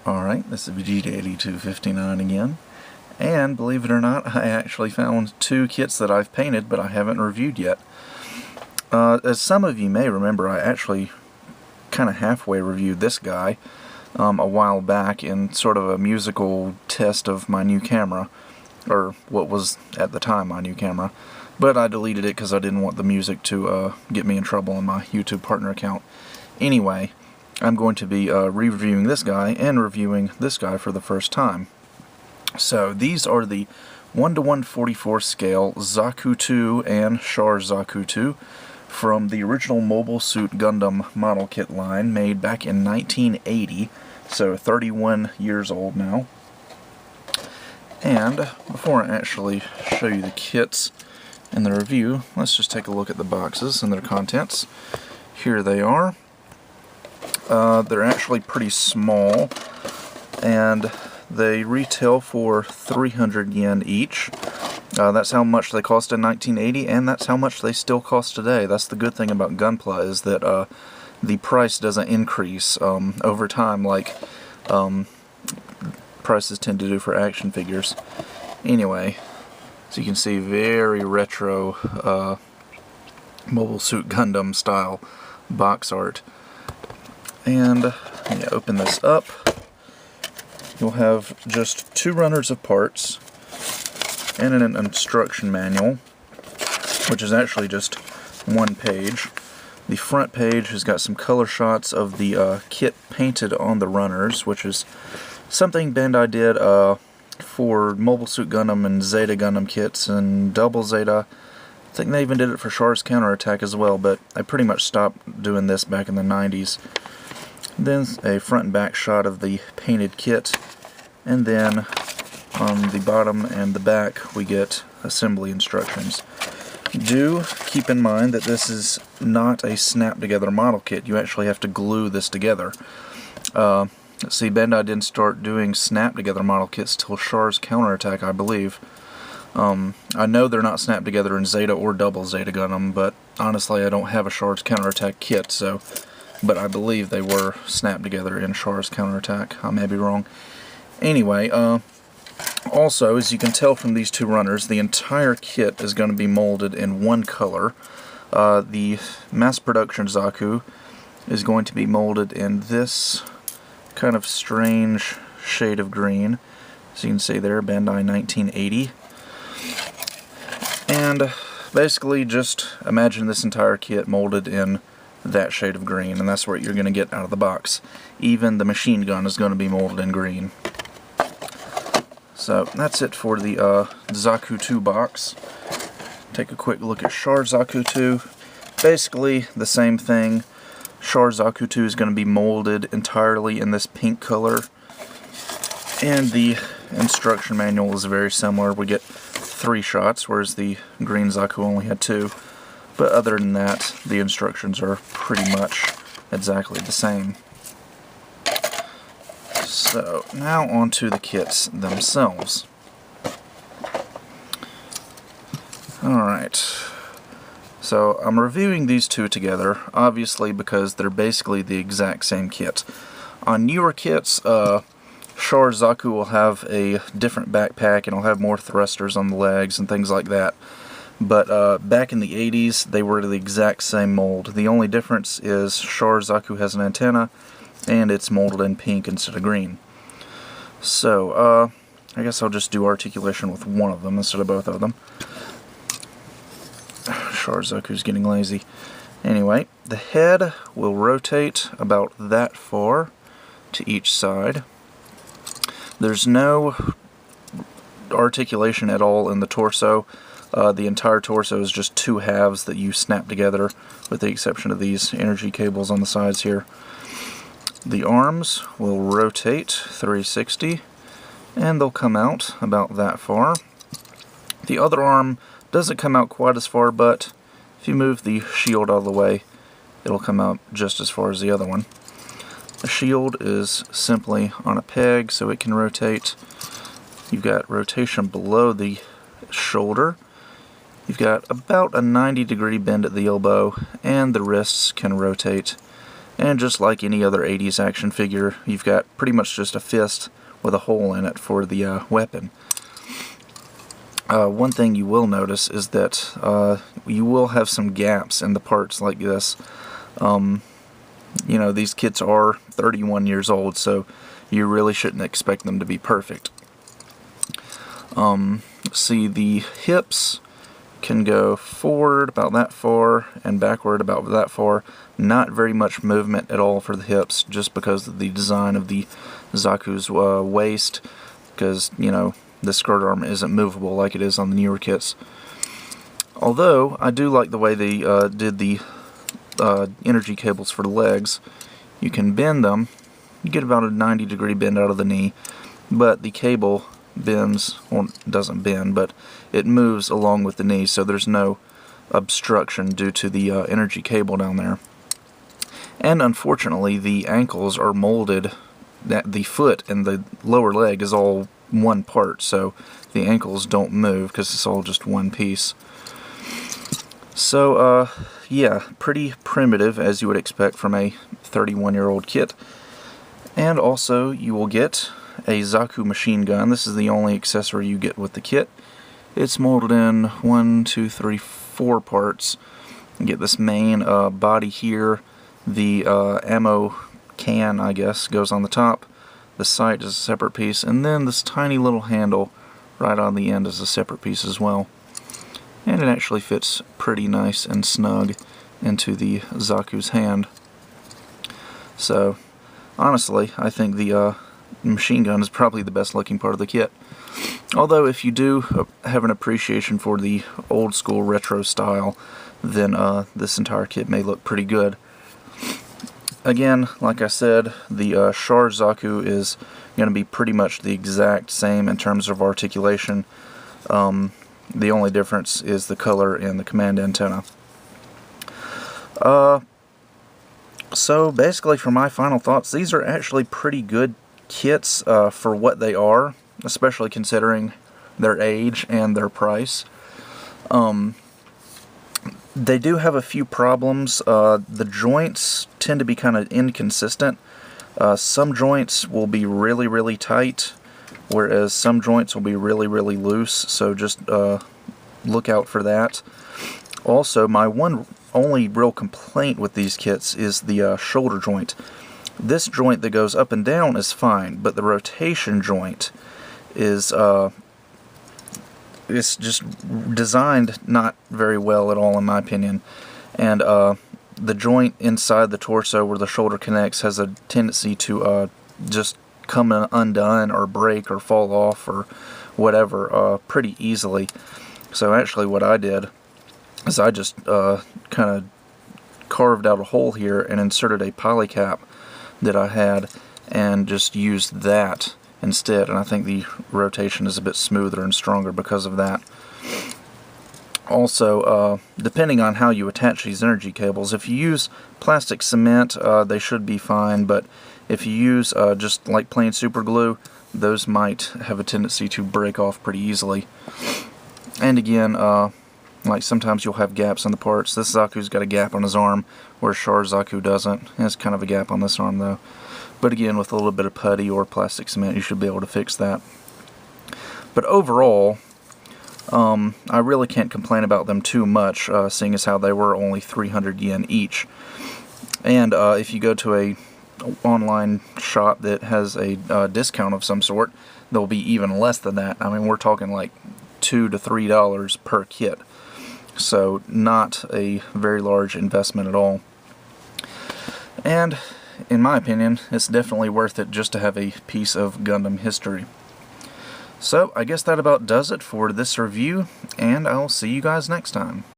Alright, this is Vegeta8259 again, and believe it or not, I actually found two kits that I've painted but I haven't reviewed yet. As some of you may remember, I actually kind of halfway reviewed this guy a while back in sort of a musical test of my new camera, or what was at the time my new camera, but I deleted it because I didn't want the music to get me in trouble on my YouTube partner account. Anyway, I'm going to be reviewing this guy and reviewing this guy for the first time. So these are the 1:144 scale Zaku 2 and Char Zaku 2 from the original Mobile Suit Gundam model kit line made back in 1980, so 31 years old now. And before I actually show you the kits in the review, let's just take a look at the boxes and their contents. Here they are. They're actually pretty small, and they retail for 300 yen each. That's how much they cost in 1980, and that's how much they still cost today. That's the good thing about Gunpla, is that the price doesn't increase over time like prices tend to do for action figures. Anyway, so you can see very retro Mobile Suit Gundam style box art. And when you open this up, you'll have just two runners of parts and an instruction manual, which is actually just one page. The front page has got some color shots of the kit painted on the runners, which is something Bandai did for Mobile Suit Gundam and Zeta Gundam kits and Double Zeta. I think they even did it for Char's Counterattack as well, but I pretty much stopped doing this back in the 90s. Then a front and back shot of the painted kit, and then on the bottom and the back we get assembly instructions. Do keep in mind that this is not a snap-together model kit. You actually have to glue this together. Let's see, Bandai didn't start doing snap-together model kits till Char's Counterattack, I believe. I know they're not snapped together in Zeta or Double Zeta Gundam, but honestly I don't have a Char's Counterattack kit, but I believe they were snapped together in Char's Counterattack. I may be wrong. Anyway, also, as you can tell from these two runners, the entire kit is going to be molded in one color. The mass production Zaku is going to be molded in this kind of strange shade of green. As you can see there, Bandai 1980. And basically just imagine this entire kit molded in that shade of green, and that's what you're going to get out of the box. Even the machine gun is going to be molded in green. So that's it for the Zaku 2 box. Take a quick look at Char Zaku 2. Basically the same thing. Char Zaku 2 is going to be molded entirely in this pink color, and the instruction manual is very similar. We get 3 shots, whereas the green Zaku only had 2. But other than that, the instructions are pretty much exactly the same. So, now on to the kits themselves. Alright, so I'm reviewing these two together, obviously because they're basically the exact same kit. On newer kits, Char Zaku will have a different backpack and it'll have more thrusters on the legs and things like that. But back in the 80s, they were the exact same mold. The only difference is Char Zaku has an antenna, and it's molded in pink instead of green. So, I guess I'll just do articulation with one of them instead of both of them. Char Zaku's getting lazy. Anyway, the head will rotate about that far to each side. There's no articulation at all in the torso. The entire torso is just two halves that you snap together, with the exception of these energy cables on the sides here. The arms will rotate 360, and they'll come out about that far. The other arm doesn't come out quite as far, but if you move the shield out of the way, it'll come out just as far as the other one. The shield is simply on a peg, so it can rotate. You've got rotation below the shoulder. You've got about a 90-degree bend at the elbow, and the wrists can rotate And just like any other 80s action figure, you've got pretty much just a fist with a hole in it for the weapon. One thing you will notice is that you will have some gaps in the parts like this. You know, these kits are 31 years old, so you really shouldn't expect them to be perfect. See, the hips can go forward about that far and backward about that far. Not very much movement at all for the hips, just because of the design of the Zaku's waist, because, you know, the skirt arm isn't movable like it is on the newer kits. Although, I do like the way they did the energy cables for the legs. You can bend them, you get about a 90-degree bend out of the knee, but the cable bends, or doesn't bend, but it moves along with the knee, so there's no obstruction due to the energy cable down there. And unfortunately, the ankles are molded, that the foot and the lower leg is all one part, so the ankles don't move because it's all just one piece. So yeah, pretty primitive, as you would expect from a 31-year-old kit. And also you will get a Zaku Machine Gun. This is the only accessory you get with the kit. It's molded in 4 parts. You get this main body here. The ammo can, I guess, goes on the top. The sight is a separate piece, and then this tiny little handle right on the end is a separate piece as well. And it actually fits pretty nice and snug into the Zaku's hand. So, honestly, I think the machine gun is probably the best looking part of the kit. Although, if you do have an appreciation for the old school retro style, then this entire kit may look pretty good. Again, like I said, the Char Zaku is going to be pretty much the exact same in terms of articulation. The only difference is the color and the command antenna. So basically, for my final thoughts, these are actually pretty good kits for what they are, especially considering their age and their price. They do have a few problems. The joints tend to be kind of inconsistent. Some joints will be really, really tight, whereas some joints will be really, really loose, so just look out for that. Also, my only real complaint with these kits is the shoulder joint. This joint that goes up and down is fine, but the rotation joint is it's just designed not very well at all, in my opinion. And the joint inside the torso where the shoulder connects has a tendency to just come undone or break or fall off or whatever pretty easily. So actually what I did is I just kind of carved out a hole here and inserted a polycap that I had and just used that instead, and I think the rotation is a bit smoother and stronger because of that. Also, depending on how you attach these energy cables, if you use plastic cement, they should be fine, but if you use just like plain super glue, those might have a tendency to break off pretty easily. And again, like sometimes you'll have gaps on the parts. This Zaku's got a gap on his arm, where Char Zaku doesn't. It has kind of a gap on this arm though. But again, with a little bit of putty or plastic cement, you should be able to fix that. But overall, I really can't complain about them too much, seeing as how they were only 300 yen each. And if you go to a online shop that has a discount of some sort, they'll be even less than that. I mean, we're talking like $2 to $3 per kit. So not a very large investment at all. And in my opinion, it's definitely worth it just to have a piece of Gundam history. So I guess that about does it for this review, and I'll see you guys next time.